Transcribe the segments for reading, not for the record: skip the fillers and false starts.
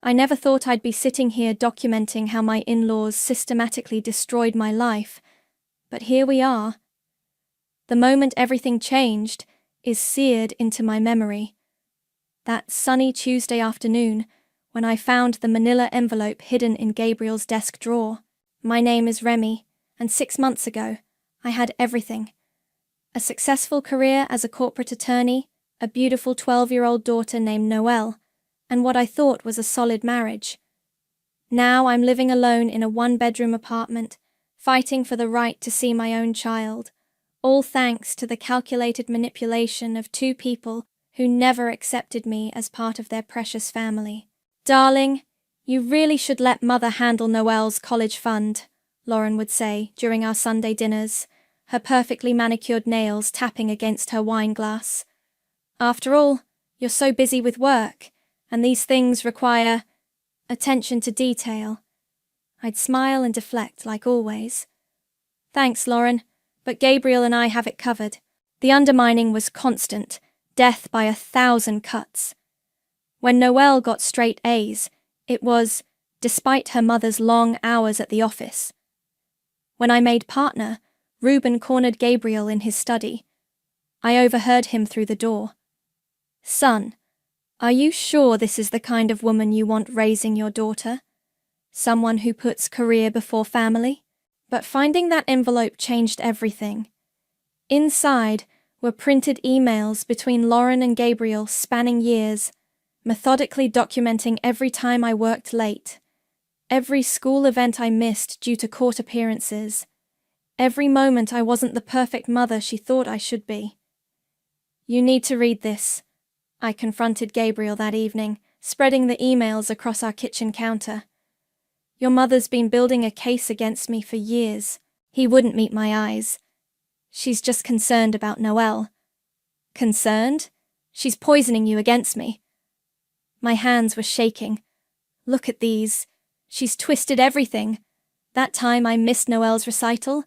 I never thought I'd be sitting here documenting how my in-laws systematically destroyed my life, but here we are. The moment everything changed is seared into my memory. That sunny Tuesday afternoon, when I found the manila envelope hidden in Gabriel's desk drawer. My name is Remy, and 6 months ago, I had everything. A successful career as a corporate attorney, a beautiful 12-year-old daughter named Noelle, and what I thought was a solid marriage. Now I'm living alone in a one-bedroom apartment, fighting for the right to see my own child, all thanks to the calculated manipulation of two people who never accepted me as part of their precious family. Darling, you really should let Mother handle Noelle's college fund, Lauren would say during our Sunday dinners, her perfectly manicured nails tapping against her wine glass. After all, you're so busy with work, and these things require attention to detail. I'd smile and deflect like always. Thanks, Lauren, but Gabriel and I have it covered. The undermining was constant, death by 1,000 cuts. When Noelle got straight A's, it was, despite her mother's long hours at the office. When I made partner, Reuben cornered Gabriel in his study. I overheard him through the door. Son, are you sure this is the kind of woman you want raising your daughter? Someone who puts career before family? But finding that envelope changed everything. Inside were printed emails between Lauren and Gabriel spanning years, methodically documenting every time I worked late, every school event I missed due to court appearances, every moment I wasn't the perfect mother she thought I should be. You need to read this, I confronted Gabriel that evening, spreading the emails across our kitchen counter. Your mother's been building a case against me for years. He wouldn't meet my eyes. She's just concerned about Noelle. Concerned? She's poisoning you against me. My hands were shaking. Look at these. She's twisted everything. That time I missed Noelle's recital.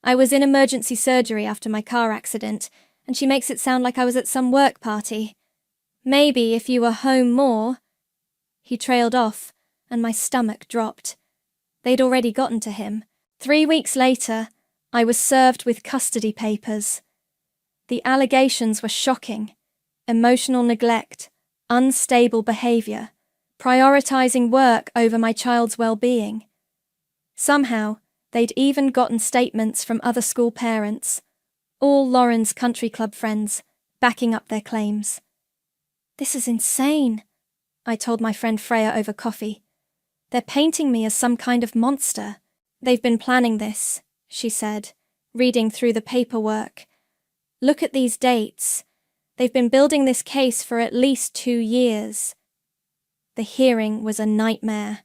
I was in emergency surgery after my car accident, and she makes it sound like I was at some work party. Maybe if you were home more. He trailed off, and my stomach dropped. They'd already gotten to him. 3 weeks later, I was served with custody papers. The allegations were shocking. Emotional neglect, unstable behavior, prioritizing work over my child's well-being. Somehow, they'd even gotten statements from other school parents, all Lauren's country club friends, backing up their claims. This is insane, I told my friend Freya over coffee. They're painting me as some kind of monster. They've been planning this, she said, reading through the paperwork. Look at these dates. They've been building this case for at least 2 years. The hearing was a nightmare.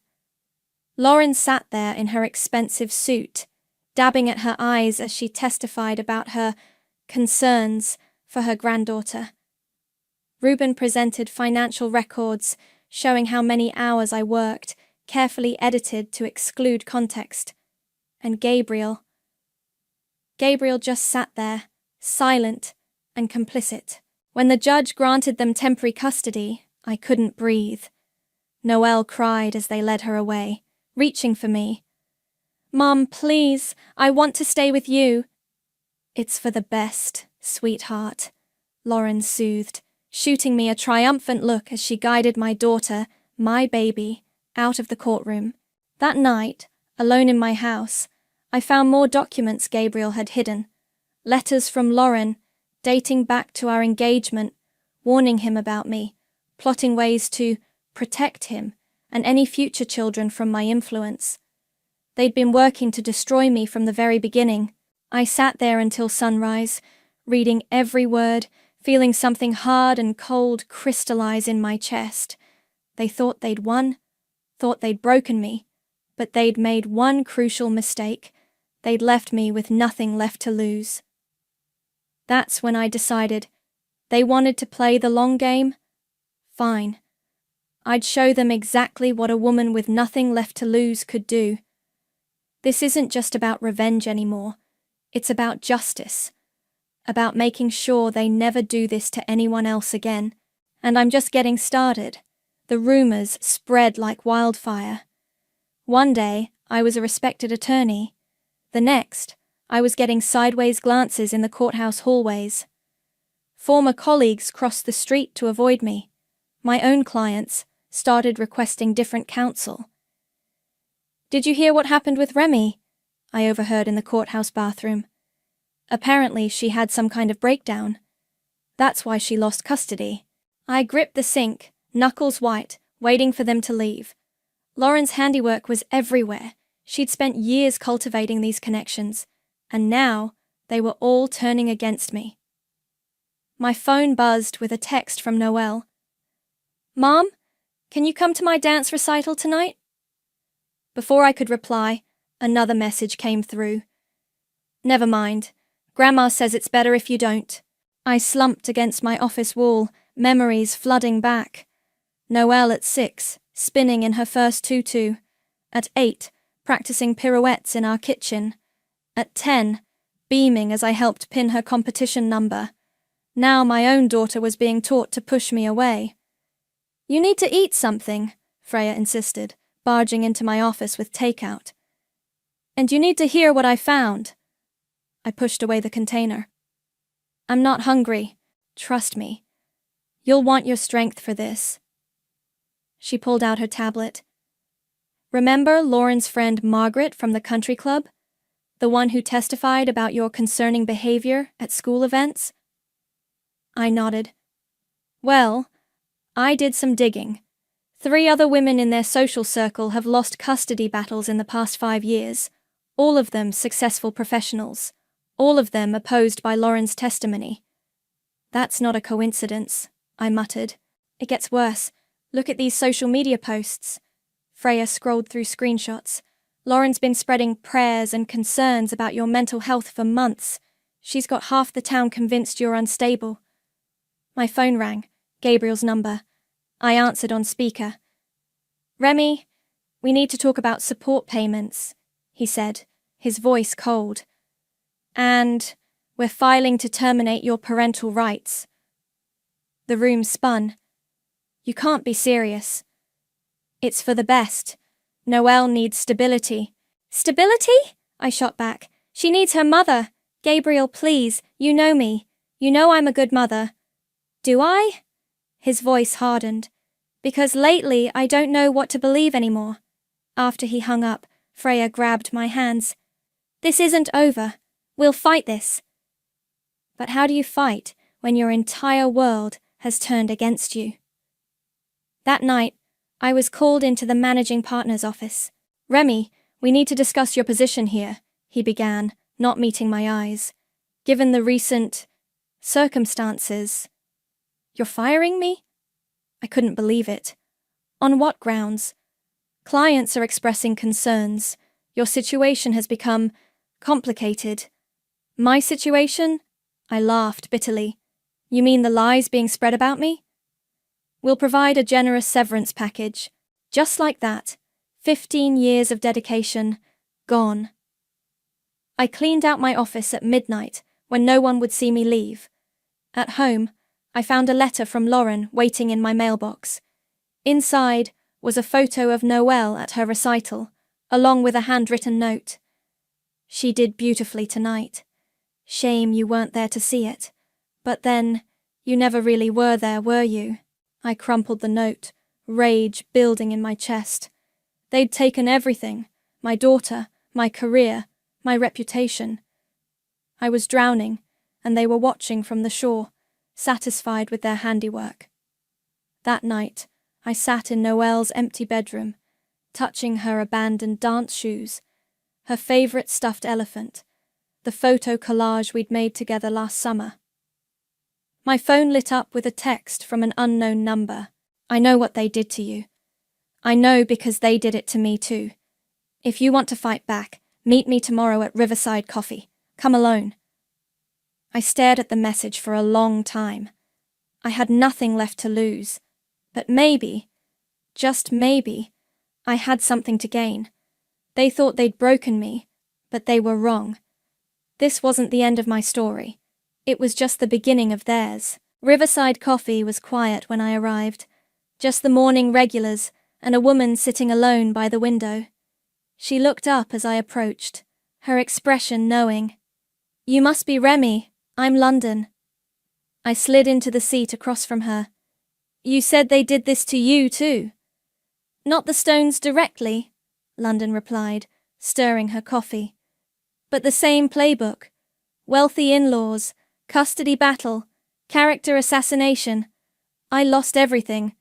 Lauren sat there in her expensive suit, dabbing at her eyes as she testified about her concerns for her granddaughter. Reuben presented financial records showing how many hours I worked, carefully edited to exclude context. And Gabriel just sat there, silent and complicit. When the judge granted them temporary custody, I couldn't breathe. Noelle cried as they led her away, reaching for me. Mom, please, I want to stay with you. It's for the best, sweetheart, Lauren soothed, shooting me a triumphant look as she guided my daughter, my baby, out of the courtroom. That night, alone in my house, I found more documents Gabriel had hidden. Letters from Lauren, dating back to our engagement, warning him about me, plotting ways to protect him and any future children from my influence. They'd been working to destroy me from the very beginning. I sat there until sunrise, reading every word, feeling something hard and cold crystallize in my chest. They thought they'd won, thought they'd broken me, but they'd made one crucial mistake. They'd left me with nothing left to lose. That's when I decided they wanted to play the long game. Fine. I'd show them exactly what a woman with nothing left to lose could do. This isn't just about revenge anymore. It's about justice. About making sure they never do this to anyone else again. And I'm just getting started. The rumors spread like wildfire. One day, I was a respected attorney. The next, I was getting sideways glances in the courthouse hallways. Former colleagues crossed the street to avoid me. My own clients started requesting different counsel. "Did you hear what happened with Remy?" I overheard in the courthouse bathroom. Apparently, she had some kind of breakdown. That's why she lost custody. I gripped the sink, knuckles white, waiting for them to leave. Lauren's handiwork was everywhere. She'd spent years cultivating these connections, and now they were all turning against me. My phone buzzed with a text from Noelle. "Mom, can you come to my dance recital tonight?" Before I could reply, another message came through. "Never mind. Grandma says it's better if you don't." I slumped against my office wall, memories flooding back. Noelle at 6, spinning in her first tutu. At 8, practicing pirouettes in our kitchen. At 10, beaming as I helped pin her competition number. Now my own daughter was being taught to push me away. "You need to eat something," Freya insisted, barging into my office with takeout. "And you need to hear what I found." I pushed away the container. "I'm not hungry. Trust me. You'll want your strength for this." She pulled out her tablet. "Remember Lauren's friend Margaret from the country club? The one who testified about your concerning behavior at school events?" I nodded. "Well, I did some digging. 3 other women in their social circle have lost custody battles in the past 5 years, all of them successful professionals, all of them opposed by Lauren's testimony." "That's not a coincidence," I muttered. "It gets worse. Look at these social media posts." Freya scrolled through screenshots. "Lauren's been spreading prayers and concerns about your mental health for months. She's got half the town convinced you're unstable." My phone rang. Gabriel's number. I answered on speaker. "Remy, we need to talk about support payments," he said, his voice cold. "And we're filing to terminate your parental rights." The room spun. "You can't be serious." "It's for the best. Noelle needs stability." "Stability?" I shot back. "She needs her mother. Gabriel, please, you know me. You know I'm a good mother." "Do I?" His voice hardened. "Because lately I don't know what to believe anymore." After he hung up, Freya grabbed my hands. "This isn't over. We'll fight this." "But how do you fight when your entire world has turned against you?" That night, I was called into the managing partner's office. "Remy, we need to discuss your position here," he began, not meeting my eyes. "Given the recent circumstances." "You're firing me?" I couldn't believe it. "On what grounds?" "Clients are expressing concerns. Your situation has become complicated." "My situation?" I laughed bitterly. "You mean the lies being spread about me?" "We'll provide a generous severance package." Just like that, 15 years of dedication, gone. I cleaned out my office at midnight when no one would see me leave. At home, I found a letter from Lauren waiting in my mailbox. Inside was a photo of Noelle at her recital, along with a handwritten note. "She did beautifully tonight. Shame you weren't there to see it. But then, you never really were there, were you?" I crumpled the note, rage building in my chest. They'd taken everything, my daughter, my career, my reputation. I was drowning, and they were watching from the shore, satisfied with their handiwork. That night, I sat in Noelle's empty bedroom, touching her abandoned dance shoes, her favorite stuffed elephant, the photo collage we'd made together last summer. My phone lit up with a text from an unknown number. "I know what they did to you. I know because they did it to me too. If you want to fight back, meet me tomorrow at Riverside Coffee. Come alone." I stared at the message for a long time. I had nothing left to lose. But maybe, just maybe, I had something to gain. They thought they'd broken me, but they were wrong. This wasn't the end of my story. It was just the beginning of theirs. Riverside Coffee was quiet when I arrived. Just the morning regulars and a woman sitting alone by the window. She looked up as I approached, her expression knowing. "You must be Remy, I'm London." I slid into the seat across from her. "You said they did this to you too." "Not the Stones directly," London replied, stirring her coffee. "But the same playbook. Wealthy in-laws, custody battle, character assassination. I lost everything,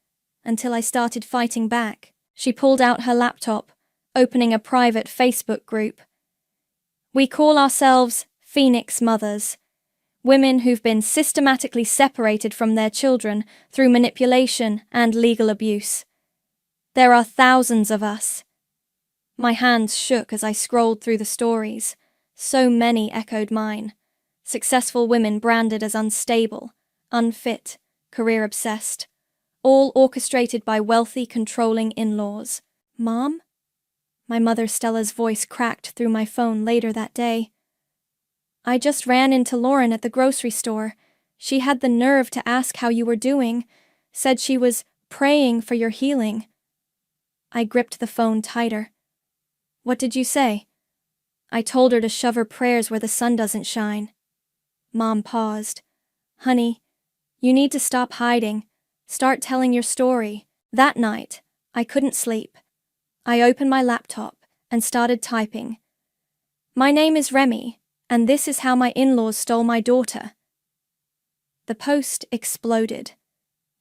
until I started fighting back." She pulled out her laptop, opening a private Facebook group. "We call ourselves Phoenix Mothers. Women who've been systematically separated from their children through manipulation and legal abuse. There are thousands of us." My hands shook as I scrolled through the stories. So many echoed mine. Successful women branded as unstable, unfit, career-obsessed. All orchestrated by wealthy, controlling in-laws. "Mom?" My mother Stella's voice cracked through my phone later that day. "I just ran into Lauren at the grocery store. She had the nerve to ask how you were doing, said she was praying for your healing." I gripped the phone tighter. "What did you say?" "I told her to shove her prayers where the sun doesn't shine." Mom paused. "Honey, you need to stop hiding. Start telling your story." That night, I couldn't sleep. I opened my laptop and started typing. "My name is Remy, and this is how my in-laws stole my daughter." The post exploded.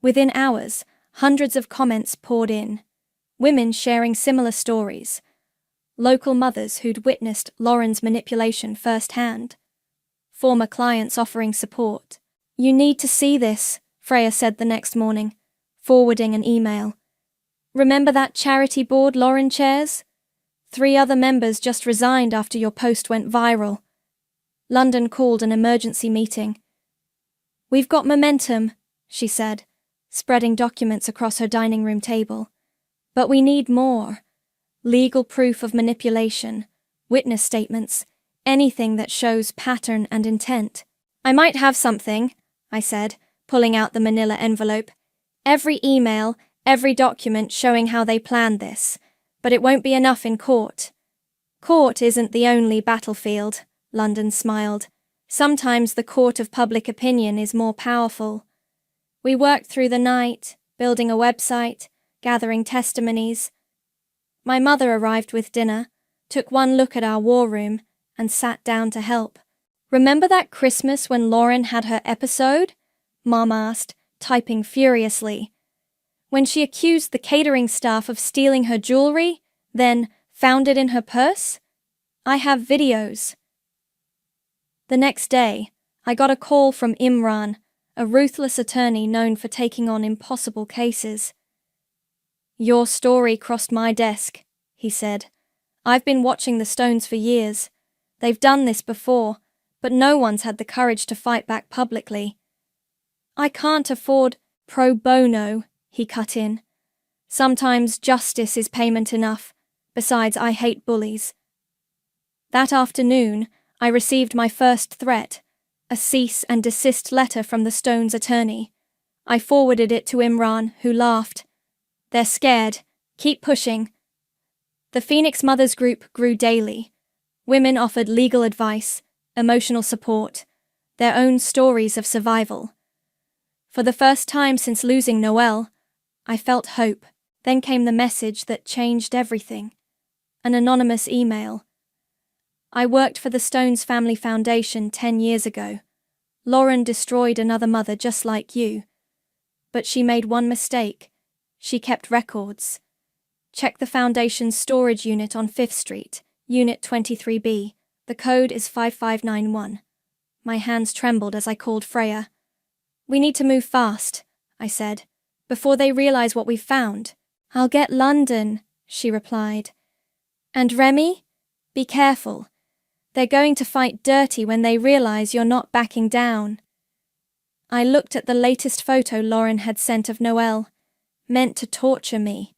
Within hours, hundreds of comments poured in. Women sharing similar stories. Local mothers who'd witnessed Lauren's manipulation firsthand. Former clients offering support. "You need to see this," Freya said the next morning, forwarding an email. "Remember that charity board Lauren chairs? 3 other members just resigned after your post went viral." London called an emergency meeting. "We've got momentum," she said, spreading documents across her dining room table. "But we need more. Legal proof of manipulation, witness statements, anything that shows pattern and intent." "I might have something," I said, pulling out the manila envelope. "Every email, every document showing how they planned this. But it won't be enough in court." "Court isn't the only battlefield," London smiled. "Sometimes the court of public opinion is more powerful." We worked through the night, building a website, gathering testimonies. My mother arrived with dinner, took one look at our war room, and sat down to help. "Remember that Christmas when Lauren had her episode?" Mom asked, typing furiously. "When she accused the catering staff of stealing her jewelry, then found it in her purse? I have videos." The next day, I got a call from Imran, a ruthless attorney known for taking on impossible cases. "Your story crossed my desk," he said. "I've been watching the Stones for years. They've done this before, but no one's had the courage to fight back publicly." "I can't afford pro bono," he cut in. "Sometimes justice is payment enough. Besides, I hate bullies." That afternoon, I received my first threat, a cease and desist letter from the Stones' attorney. I forwarded it to Imran, who laughed. "They're scared. Keep pushing." The Phoenix Mothers group grew daily. Women offered legal advice, emotional support, their own stories of survival. For the first time since losing Noelle, I felt hope. Then came the message that changed everything. An anonymous email. "I worked for the Stones Family Foundation 10 years ago. Lauren destroyed another mother just like you. But she made one mistake. She kept records. Check the Foundation's storage unit on 5th Street, Unit 23B. The code is 5591. My hands trembled as I called Freya. "We need to move fast," I said, "before they realize what we've found." "I'll get London," she replied. "And Remy? Be careful. They're going to fight dirty when they realize you're not backing down." I looked at the latest photo Lauren had sent of Noelle, meant to torture me.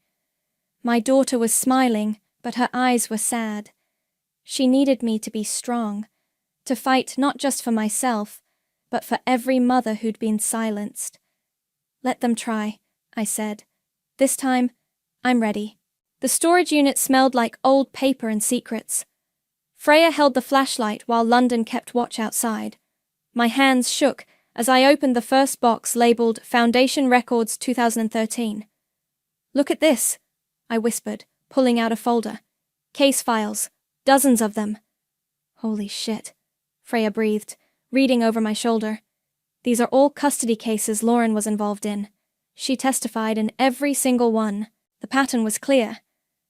My daughter was smiling, but her eyes were sad. She needed me to be strong, to fight not just for myself, but for every mother who'd been silenced. "Let them try," I said. This time, I'm ready. The storage unit smelled like old paper and secrets. Freya held the flashlight while London kept watch outside. My hands shook as I opened the first box labeled Foundation Records 2013. "Look at this," I whispered, pulling out a folder. "Case files, dozens of them." "Holy shit," Freya breathed, reading over my shoulder. "These are all custody cases Lauren was involved in. She testified in every single one. The pattern was clear.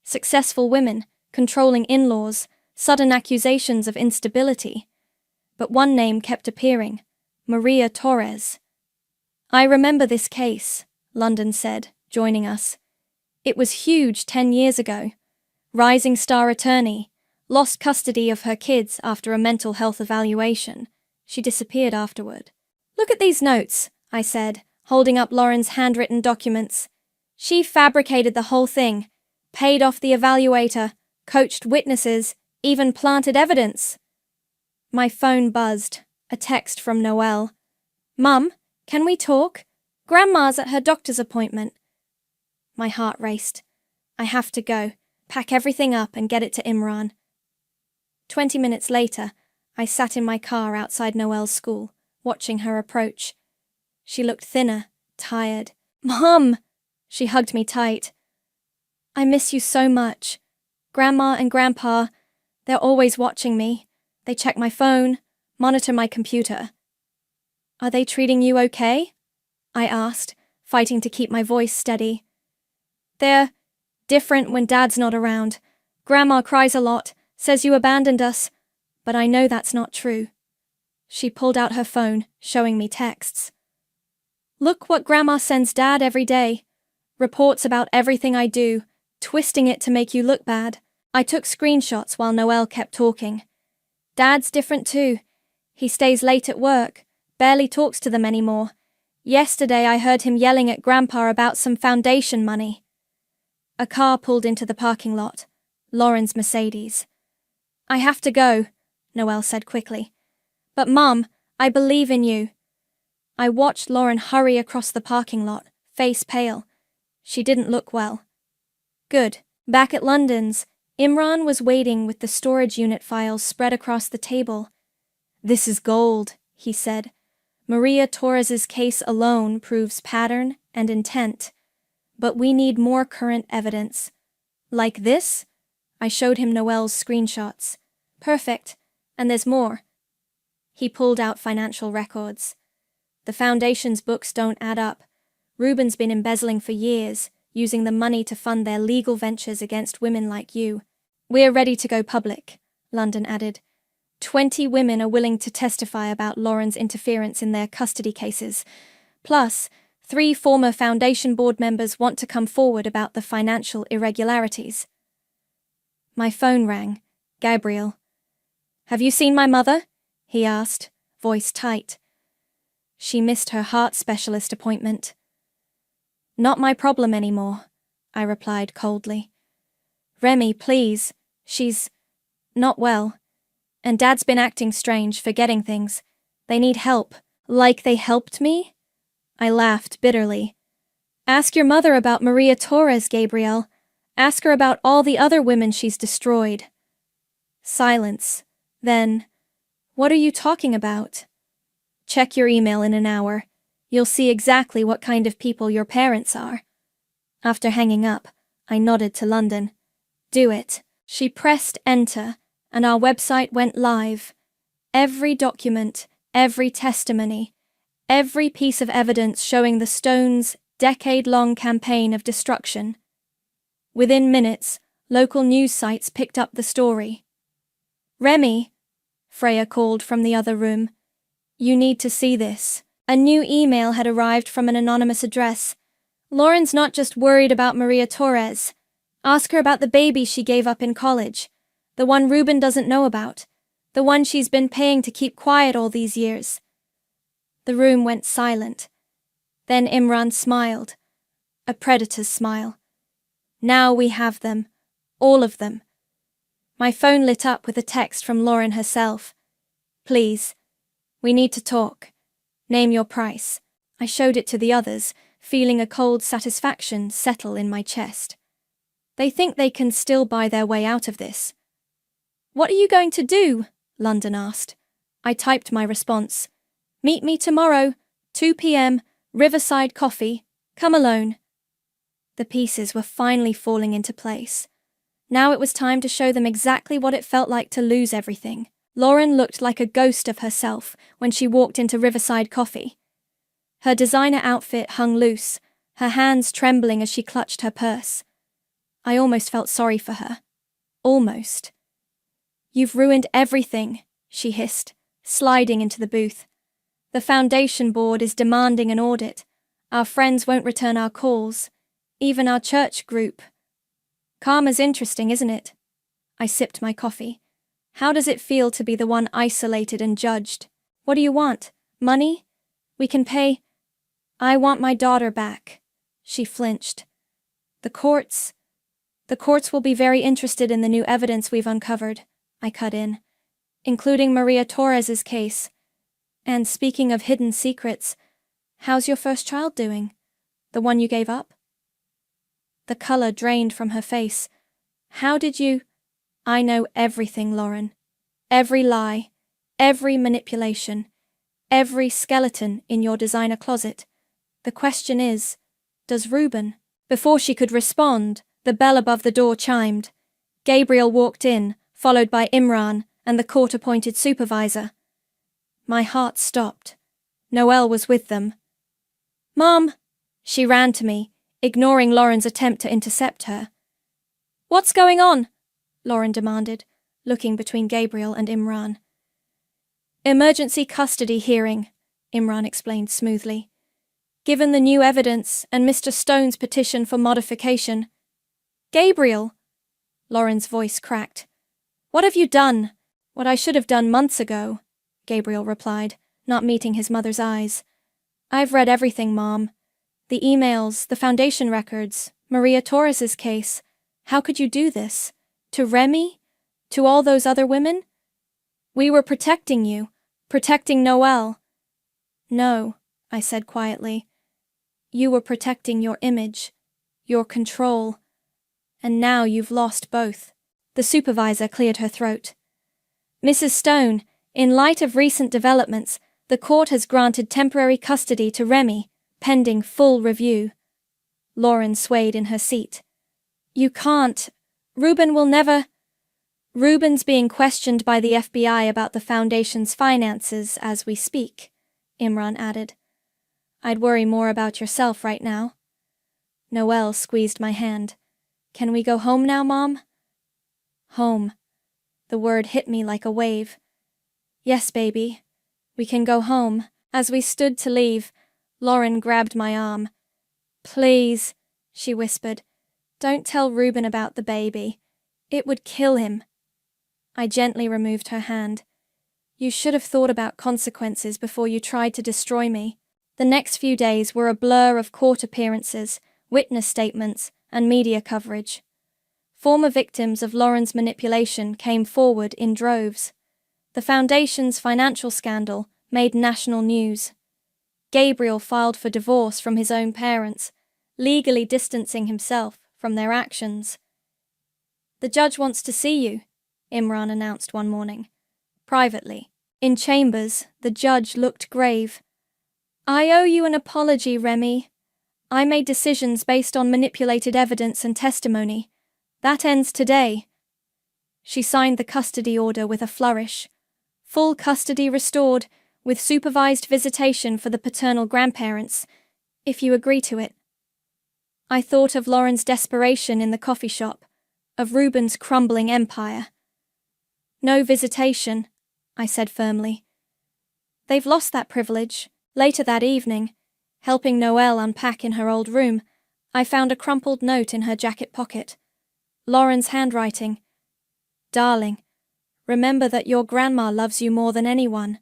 Successful women, controlling in-laws, sudden accusations of instability. But one name kept appearing: Maria Torres. "I remember this case," London said, joining us. "It was huge 10 years ago. Rising star attorney, lost custody of her kids after a mental health evaluation. She disappeared afterward." "Look at these notes," I said, holding up Lauren's handwritten documents. "She fabricated the whole thing, paid off the evaluator, coached witnesses, even planted evidence." My phone buzzed, a text from Noelle. "Mum, can we talk? Grandma's at her doctor's appointment." My heart raced. I have to go, pack everything up and get it to Imran. 20 minutes later, I sat in my car outside Noelle's school, watching her approach. She looked thinner, tired. "Mum!" She hugged me tight. "I miss you so much. Grandma and Grandpa, they're always watching me. They check my phone, monitor my computer." "Are they treating you okay?" I asked, fighting to keep my voice steady. "They're different when Dad's not around. Grandma cries a lot, says you abandoned us, but I know that's not true." She pulled out her phone, showing me texts. "Look what Grandma sends Dad every day. Reports about everything I do, twisting it to make you look bad." I took screenshots while Noelle kept talking. "Dad's different too. He stays late at work, barely talks to them anymore. Yesterday I heard him yelling at Grandpa about some foundation money." A car pulled into the parking lot, Lauren's Mercedes. "I have to go," Noelle said quickly. "But Mum, I believe in you." I watched Lauren hurry across the parking lot, face pale. She didn't look well. Good. Back at London's, Imran was waiting with the storage unit files spread across the table. "This is gold," he said. "Maria Torres's case alone proves pattern and intent. But we need more current evidence." "Like this?" I showed him Noelle's screenshots. "Perfect. And there's more." He pulled out financial records. "The Foundation's books don't add up. Ruben's been embezzling for years, using the money to fund their legal ventures against women like you." "We're ready to go public," London added. 20 women are willing to testify about Lauren's interference in their custody cases. Plus, 3 former Foundation board members want to come forward about the financial irregularities. My phone rang. Gabriel. "Have you seen my mother?" he asked, voice tight. "She missed her heart specialist appointment." "Not my problem anymore," I replied coldly. "Remy, please. She's not well. And Dad's been acting strange, forgetting things. They need help." "Like they helped me?" I laughed bitterly. "Ask your mother about Maria Torres, Gabriel. Ask her about all the other women she's destroyed." Silence. Then, "What are you talking about?" "Check your email in an hour. You'll see exactly what kind of people your parents are." After hanging up, I nodded to London. "Do it." She pressed enter, and our website went live. Every document, every testimony, every piece of evidence showing the Stones' decade-long campaign of destruction. Within minutes, local news sites picked up the story. "Remy," Freya called from the other room. "You need to see this." A new email had arrived from an anonymous address. "Lauren's not just worried about Maria Torres. Ask her about the baby she gave up in college. The one Ruben doesn't know about. The one she's been paying to keep quiet all these years." The room went silent. Then Imran smiled. A predator's smile. "Now we have them. All of them." My phone lit up with a text from Lauren herself. "Please, we need to talk. Name your price." I showed it to the others, feeling a cold satisfaction settle in my chest. They think they can still buy their way out of this. "What are you going to do?" London asked. I typed my response. "Meet me tomorrow, 2 p.m, Riverside Coffee. Come alone." The pieces were finally falling into place. Now it was time to show them exactly what it felt like to lose everything. Lauren looked like a ghost of herself when she walked into Riverside Coffee. Her designer outfit hung loose, her hands trembling as she clutched her purse. I almost felt sorry for her. Almost. "You've ruined everything," she hissed, sliding into the booth. "The foundation board is demanding an audit. Our friends won't return our calls. Even our church group. Karma's interesting, isn't it?" I sipped my coffee. How does it feel to be the one isolated and judged? "What do you want? Money? We can pay—" "I want my daughter back." She flinched. The courts will be very interested in the new evidence we've uncovered," I cut in, "including Maria Torres's case. And speaking of hidden secrets, how's your first child doing? The one you gave up?" The color drained from her face. "How did you—" "I know everything, Lauren. Every lie, every manipulation, every skeleton in your designer closet. The question is, does Ruben—" Before she could respond, the bell above the door chimed. Gabriel walked in, followed by Imran and the court-appointed supervisor. My heart stopped. Noelle was with them. "Mom!" She ran to me, ignoring Lauren's attempt to intercept her. "What's going on?" Lauren demanded, looking between Gabriel and Imran. "Emergency custody hearing," Imran explained smoothly. "Given the new evidence and Mr. Stone's petition for modification—" "Gabriel!" Lauren's voice cracked. "What have you done?" "What I should have done months ago," Gabriel replied, not meeting his mother's eyes. "I've read everything, Mom. The emails, the foundation records, Maria Torres's case. How could you do this? To Remy? To all those other women? We were protecting you, protecting Noelle." "No," I said quietly. "You were protecting your image, your control. And now you've lost both." The supervisor cleared her throat. "Mrs. Stone, in light of recent developments, the court has granted temporary custody to Remy, pending full review." Lauren swayed in her seat. "You can't. Ruben will never—" "Ruben's being questioned by the FBI about the foundation's finances as we speak," Imran added. "I'd worry more about yourself right now." Noelle squeezed my hand. "Can we go home now, Mom?" Home. The word hit me like a wave. "Yes, baby. We can go home." As we stood to leave, Lauren grabbed my arm. "Please," she whispered, "don't tell Ruben about the baby. It would kill him." I gently removed her hand. "You should have thought about consequences before you tried to destroy me." The next few days were a blur of court appearances, witness statements, and media coverage. Former victims of Lauren's manipulation came forward in droves. The foundation's financial scandal made national news. Gabriel filed for divorce from his own parents, legally distancing himself from their actions. "The judge wants to see you," Imran announced one morning. Privately. In chambers, the judge looked grave. "I owe you an apology, Remy. I made decisions based on manipulated evidence and testimony. That ends today." She signed the custody order with a flourish. "Full custody restored, with supervised visitation for the paternal grandparents, if you agree to it." I thought of Lauren's desperation in the coffee shop, of Ruben's crumbling empire. "No visitation," I said firmly. "They've lost that privilege." Later that evening, helping Noelle unpack in her old room, I found a crumpled note in her jacket pocket. Lauren's handwriting. "Darling, remember that your grandma loves you more than anyone,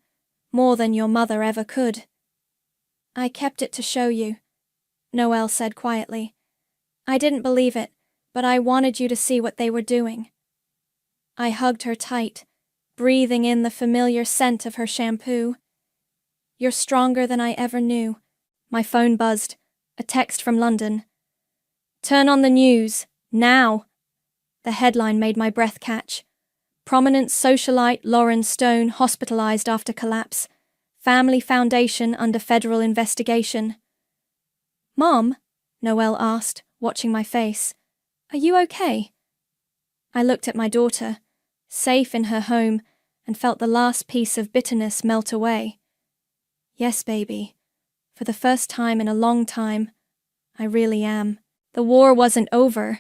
more than your mother ever could." "I kept it to show you," Noelle said quietly. "I didn't believe it, but I wanted you to see what they were doing." I hugged her tight, breathing in the familiar scent of her shampoo. "You're stronger than I ever knew." My phone buzzed. A text from London. Turn on the news, now. The headline made my breath catch. Prominent socialite Lauren Stone hospitalized after collapse. Family foundation under federal investigation. Mom? Noelle asked, watching my face. Are you okay? I looked at my daughter, safe in her home, and felt the last piece of bitterness melt away. Yes, baby. For the first time in a long time, I really am. The war wasn't over,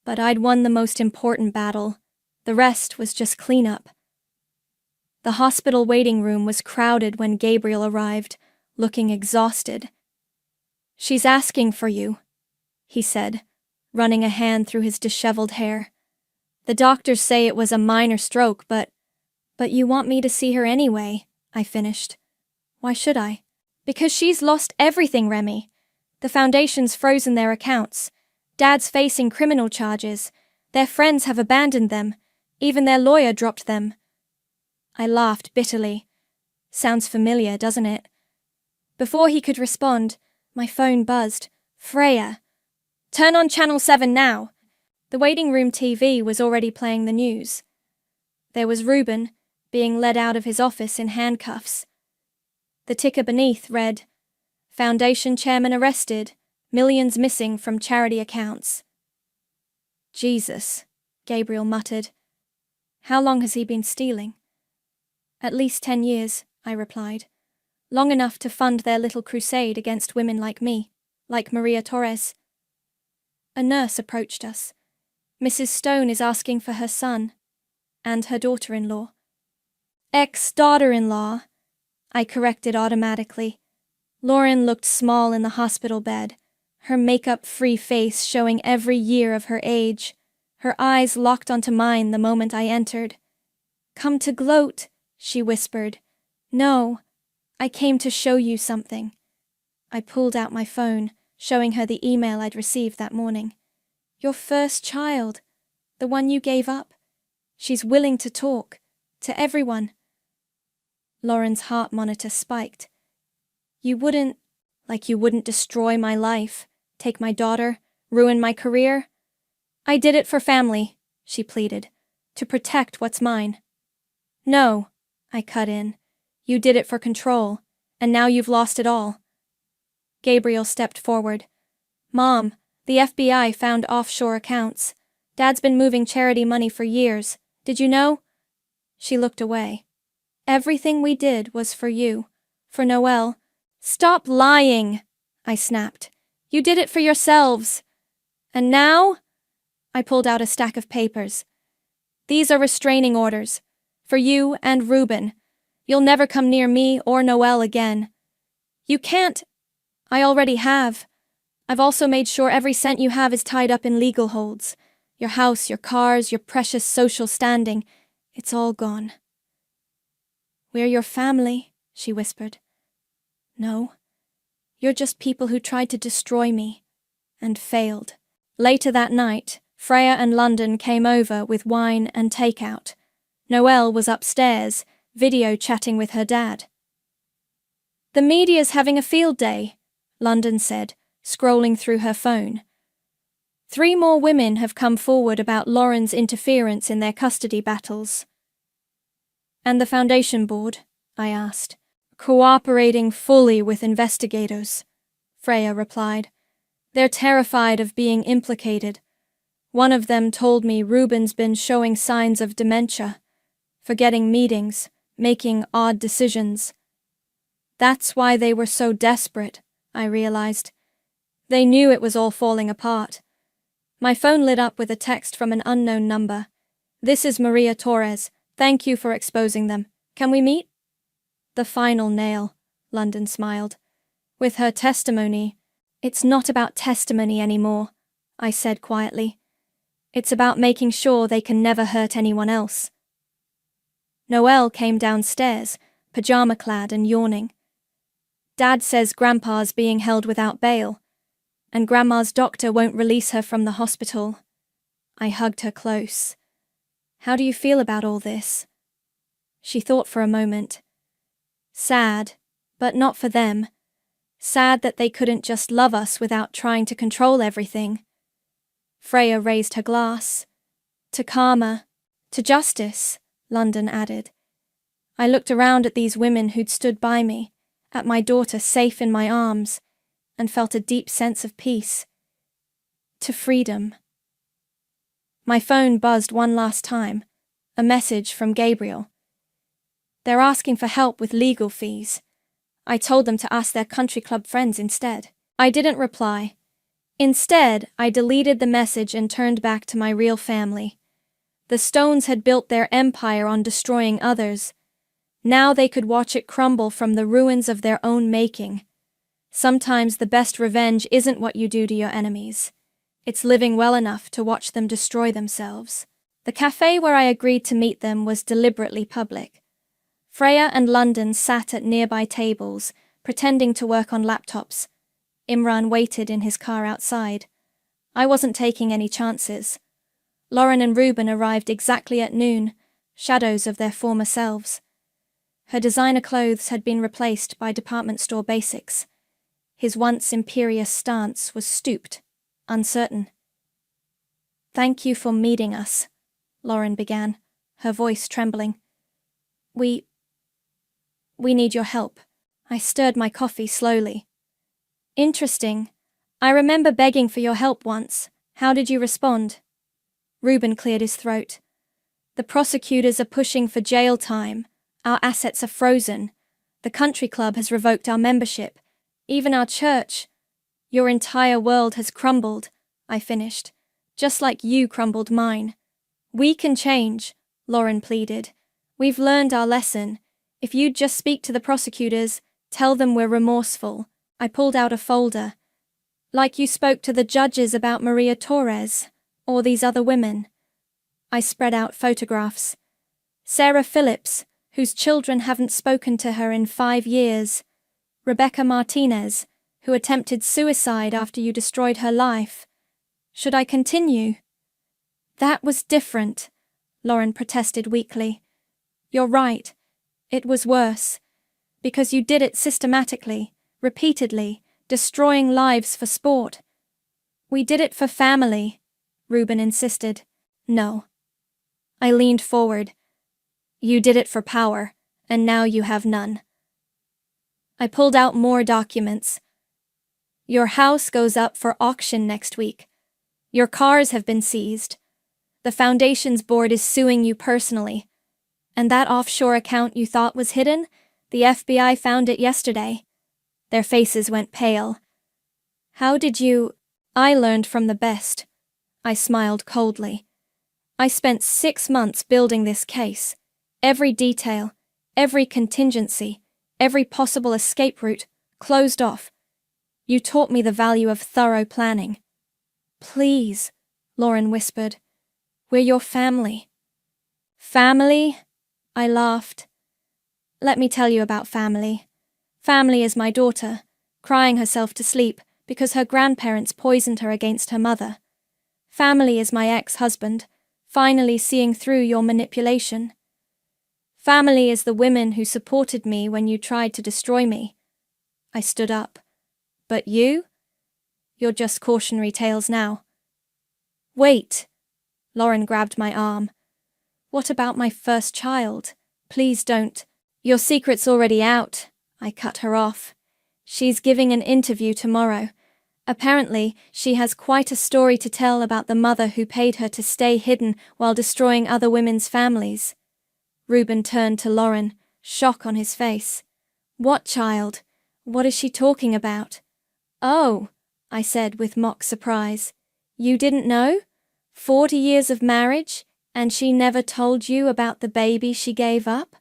but I'd won the most important battle. The rest was just cleanup. The hospital waiting room was crowded when Gabriel arrived, looking exhausted. She's asking for you, he said, running a hand through his disheveled hair. The doctors say it was a minor stroke, but you want me to see her anyway, I finished. Why should I? Because she's lost everything, Remy. The foundation's frozen their accounts. Dad's facing criminal charges. Their friends have abandoned them. Even their lawyer dropped them. I laughed bitterly. Sounds familiar, doesn't it? Before he could respond, my phone buzzed. Freya. Turn on Channel 7 now. The waiting room TV was already playing the news. There was Reuben, being led out of his office in handcuffs. The ticker beneath read, Foundation chairman arrested, millions missing from charity accounts. Jesus, Gabriel muttered. How long has he been stealing? At least 10 years, I replied. Long enough to fund their little crusade against women like me, like Maria Torres. A nurse approached us. Mrs. Stone is asking for her son, and her daughter-in-law. Ex-daughter-in-law, I corrected automatically. Lauren looked small in the hospital bed, her makeup-free face showing every year of her age. Her eyes locked onto mine the moment I entered. Come to gloat, she whispered. No, I came to show you something. I pulled out my phone, showing her the email I'd received that morning. Your first child, the one you gave up. She's willing to talk, to everyone. Lauren's heart monitor spiked. You wouldn't destroy my life, take my daughter, ruin my career? I did it for family, she pleaded, to protect what's mine. No, I cut in. You did it for control, and now you've lost it all. Gabriel stepped forward. Mom, the FBI found offshore accounts. Dad's been moving charity money for years. Did you know? She looked away. Everything we did was for you, for Noelle. Stop lying, I snapped. You did it for yourselves. And now? I pulled out a stack of papers. These are restraining orders, for you and Reuben. You'll never come near me or Noelle again. You can't. I already have. I've also made sure every cent you have is tied up in legal holds. Your house, your cars, your precious social standing. It's all gone. We're your family, she whispered. No. You're just people who tried to destroy me. And failed. Later that night, Freya and London came over with wine and takeout. Noelle was upstairs, video chatting with her dad. The media's having a field day, London said, scrolling through her phone. 3 more women have come forward about Lauren's interference in their custody battles. And the Foundation Board? I asked. Cooperating fully with investigators, Freya replied. They're terrified of being implicated. One of them told me Reuben's been showing signs of dementia, forgetting meetings, making odd decisions. That's why they were so desperate, I realized. They knew it was all falling apart. My phone lit up with a text from an unknown number. This is Maria Torres. Thank you for exposing them. Can we meet? The final nail, London smiled. With her testimony, it's not about testimony anymore, I said quietly. It's about making sure they can never hurt anyone else. Noelle came downstairs, pajama-clad and yawning. Dad says Grandpa's being held without bail, and Grandma's doctor won't release her from the hospital. I hugged her close. How do you feel about all this? She thought for a moment. Sad, but not for them. Sad that they couldn't just love us without trying to control everything. Freya raised her glass. To karma, to justice, London added. I looked around at these women who'd stood by me, at my daughter safe in my arms, and felt a deep sense of peace. To freedom. My phone buzzed one last time, a message from Gabriel. They're asking for help with legal fees. I told them to ask their country club friends instead. I didn't reply. Instead, I deleted the message and turned back to my real family. The Stones had built their empire on destroying others. Now they could watch it crumble from the ruins of their own making. Sometimes the best revenge isn't what you do to your enemies. It's living well enough to watch them destroy themselves. The cafe where I agreed to meet them was deliberately public. Freya and London sat at nearby tables, pretending to work on laptops. Imran waited in his car outside. I wasn't taking any chances. Lauren and Ruben arrived exactly at noon, shadows of their former selves. Her designer clothes had been replaced by department store basics. His once imperious stance was stooped, uncertain. "Thank you for meeting us," Lauren began, her voice trembling. We need your help." I stirred my coffee slowly. "Interesting. I remember begging for your help once. How did you respond?" Ruben cleared his throat. "The prosecutors are pushing for jail time. Our assets are frozen. The country club has revoked our membership. Even our church. Your entire world has crumbled," I finished, "just like you crumbled mine." "We can change," Lauren pleaded. "We've learned our lesson. If you'd just speak to the prosecutors, tell them we're remorseful." I pulled out a folder. "Like you spoke to the judges about Maria Torres, or these other women." I spread out photographs. Sarah Phillips, whose children haven't spoken to her in 5 years. Rebecca Martinez, who attempted suicide after you destroyed her life. Should I continue? "That was different," Lauren protested weakly. "You're right. It was worse. Because you did it systematically, repeatedly, destroying lives for sport." "We did it for family," Ruben insisted. "No." I leaned forward. "You did it for power, and now you have none." I pulled out more documents. "Your house goes up for auction next week. Your cars have been seized. The Foundation's board is suing you personally. And that offshore account you thought was hidden, the FBI found it yesterday." Their faces went pale. "How did you—" "I learned from the best." I smiled coldly. "I spent 6 months building this case. Every detail, every contingency, every possible escape route, closed off. You taught me the value of thorough planning." "Please," Lauren whispered. "We're your family." "Family?" I laughed. "Let me tell you about family. Family is my daughter, crying herself to sleep because her grandparents poisoned her against her mother. Family is my ex-husband, finally seeing through your manipulation. Family is the women who supported me when you tried to destroy me." I stood up. "But you? You're just cautionary tales now." "Wait." Lauren grabbed my arm. "What about my first child? Please don't." "Your secret's already out," I cut her off. "She's giving an interview tomorrow. Apparently, she has quite a story to tell about the mother who paid her to stay hidden while destroying other women's families." Ruben turned to Lauren, shock on his face. "What child? What is she talking about?" "Oh," I said with mock surprise. "You didn't know? 40 years of marriage, and she never told you about the baby she gave up?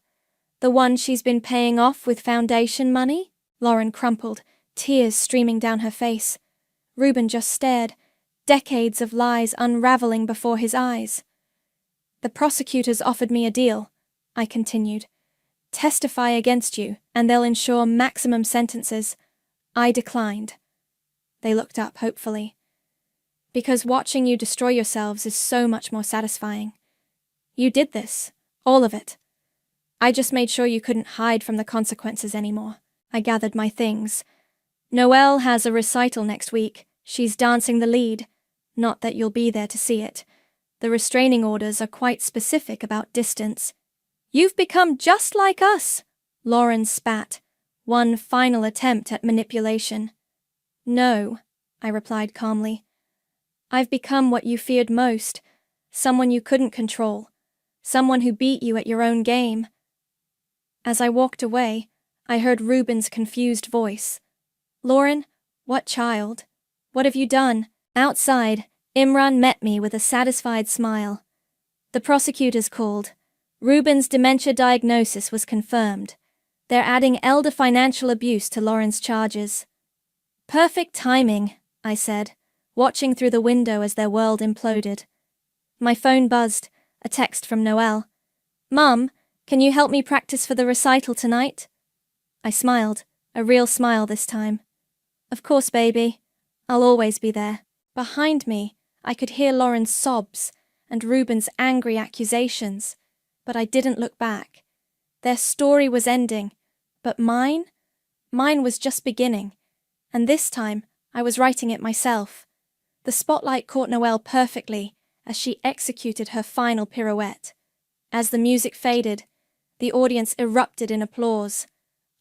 The one she's been paying off with foundation money?" Lauren crumpled, tears streaming down her face. Ruben just stared, decades of lies unraveling before his eyes. "The prosecutors offered me a deal," I continued. "Testify against you, and they'll ensure maximum sentences." I declined. They looked up hopefully. "Because watching you destroy yourselves is so much more satisfying. You did this, all of it. I just made sure you couldn't hide from the consequences anymore." I gathered my things. Noelle has a recital next week. She's dancing the lead. Not that you'll be there to see it. The restraining orders are quite specific about distance. You've become just like us, Lauren spat, one final attempt at manipulation. No, I replied calmly. I've become what you feared most, someone you couldn't control, someone who beat you at your own game. As I walked away, I heard Ruben's confused voice. Lauren, what child? What have you done? Outside, Imran met me with a satisfied smile. The prosecutors called. Ruben's dementia diagnosis was confirmed. They're adding elder financial abuse to Lauren's charges. Perfect timing, I said, watching through the window as their world imploded. My phone buzzed, a text from Noelle. Mum, can you help me practice for the recital tonight? I smiled, a real smile this time. Of course, baby. I'll always be there. Behind me, I could hear Lauren's sobs and Ruben's angry accusations, but I didn't look back. Their story was ending, but mine was just beginning, and this time I was writing it myself. The spotlight caught Noelle perfectly as she executed her final pirouette. As the music faded, the audience erupted in applause.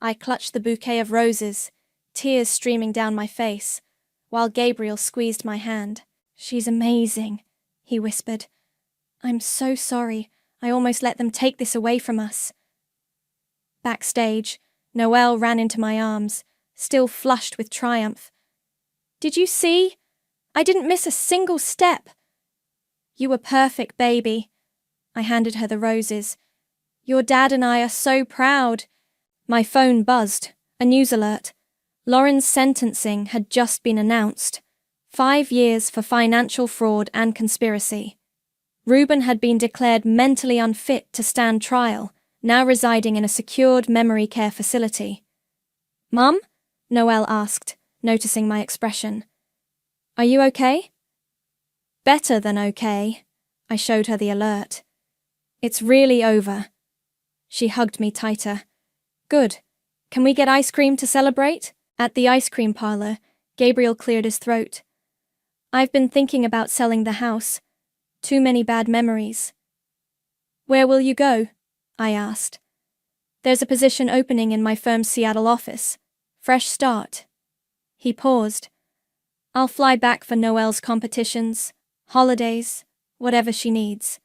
I clutched the bouquet of roses, tears streaming down my face, while Gabriel squeezed my hand. She's amazing, he whispered. I'm so sorry. I almost let them take this away from us. Backstage, Noelle ran into my arms, still flushed with triumph. Did you see? I didn't miss a single step. You were perfect, baby. I handed her the roses. Your dad and I are so proud. My phone buzzed, a news alert. Lauren's sentencing had just been announced. 5 years for financial fraud and conspiracy. Ruben had been declared mentally unfit to stand trial, now residing in a secured memory care facility. Mum? Noelle asked, noticing my expression. Are you okay? Better than okay. I showed her the alert. It's really over. She hugged me tighter. Good. Can we get ice cream to celebrate? At the ice cream parlor, Gabriel cleared his throat. I've been thinking about selling the house. Too many bad memories. Where will you go? I asked. There's a position opening in my firm's Seattle office. Fresh start. He paused. I'll fly back for Noelle's competitions, holidays, whatever she needs.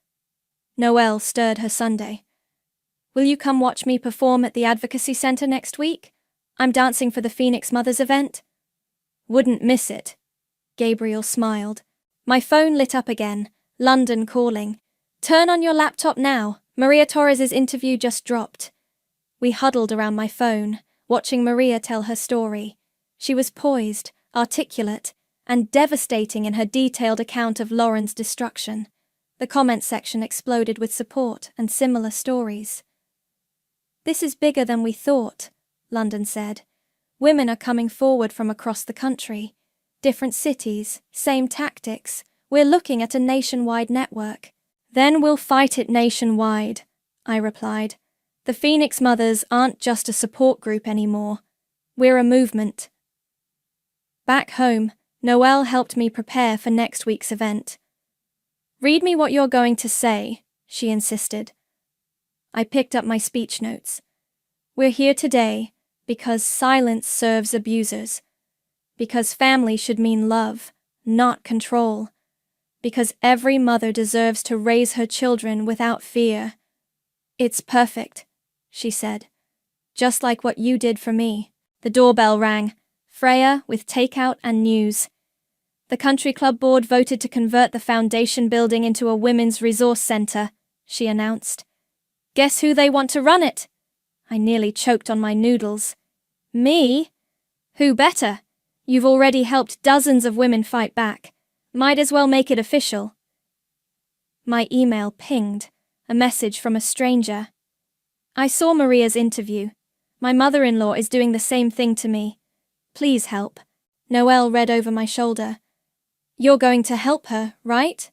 Noelle stirred her sundae. Will you come watch me perform at the Advocacy Center next week? I'm dancing for the Phoenix Mothers event. Wouldn't miss it. Gabriel smiled. My phone lit up again, London calling. Turn on your laptop now. Maria Torres's interview just dropped. We huddled around my phone, watching Maria tell her story. She was poised, articulate, and devastating in her detailed account of Lauren's destruction. The comment section exploded with support and similar stories. This is bigger than we thought, London said. Women are coming forward from across the country. Different cities, same tactics. We're looking at a nationwide network. Then we'll fight it nationwide, I replied. The Phoenix Mothers aren't just a support group anymore. We're a movement. Back home, Noelle helped me prepare for next week's event. Read me what you're going to say, she insisted. I picked up my speech notes. We're here today because silence serves abusers. Because family should mean love, not control. Because every mother deserves to raise her children without fear. It's perfect, she said. Just like what you did for me. The doorbell rang. Freya with takeout and news. The country club board voted to convert the foundation building into a women's resource center, she announced. Guess who they want to run it? I nearly choked on my noodles. Me? Who better? You've already helped dozens of women fight back. Might as well make it official. My email pinged, a message from a stranger. I saw Maria's interview. My mother-in-law is doing the same thing to me. Please help. Noelle read over my shoulder. You're going to help her, right?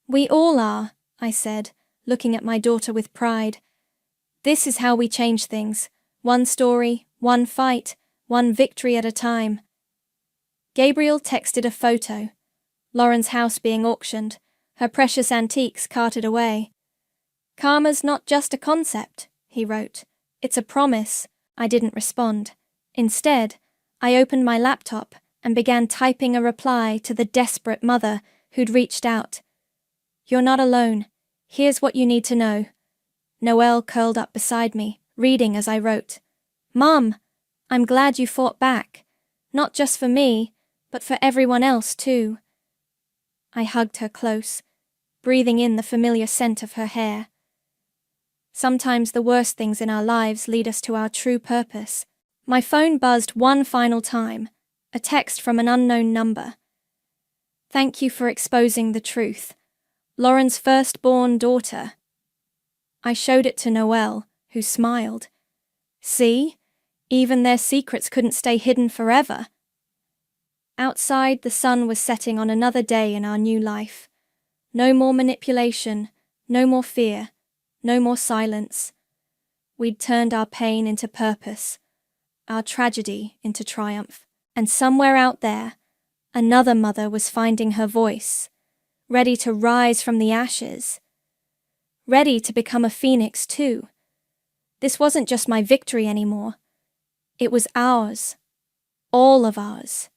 We all are, I said, looking at my daughter with pride. This is how we change things. One story, one fight, one victory at a time. Gabriel texted a photo. Lauren's house being auctioned, her precious antiques carted away. Karma's not just a concept, he wrote. It's a promise. I didn't respond. Instead, I opened my laptop and began typing a reply to the desperate mother who'd reached out. You're not alone. Here's what you need to know. Noelle curled up beside me, reading as I wrote. Mom, I'm glad you fought back. Not just for me, but for everyone else too. I hugged her close, breathing in the familiar scent of her hair. Sometimes the worst things in our lives lead us to our true purpose. My phone buzzed one final time, a text from an unknown number. Thank you for exposing the truth. Lauren's firstborn daughter. I showed it to Noelle, who smiled. See? Even their secrets couldn't stay hidden forever. Outside, the sun was setting on another day in our new life. No more manipulation, no more fear, no more silence. We'd turned our pain into purpose, our tragedy into triumph. And somewhere out there, another mother was finding her voice, ready to rise from the ashes, ready to become a phoenix too. This wasn't just my victory anymore. It was ours, all of ours.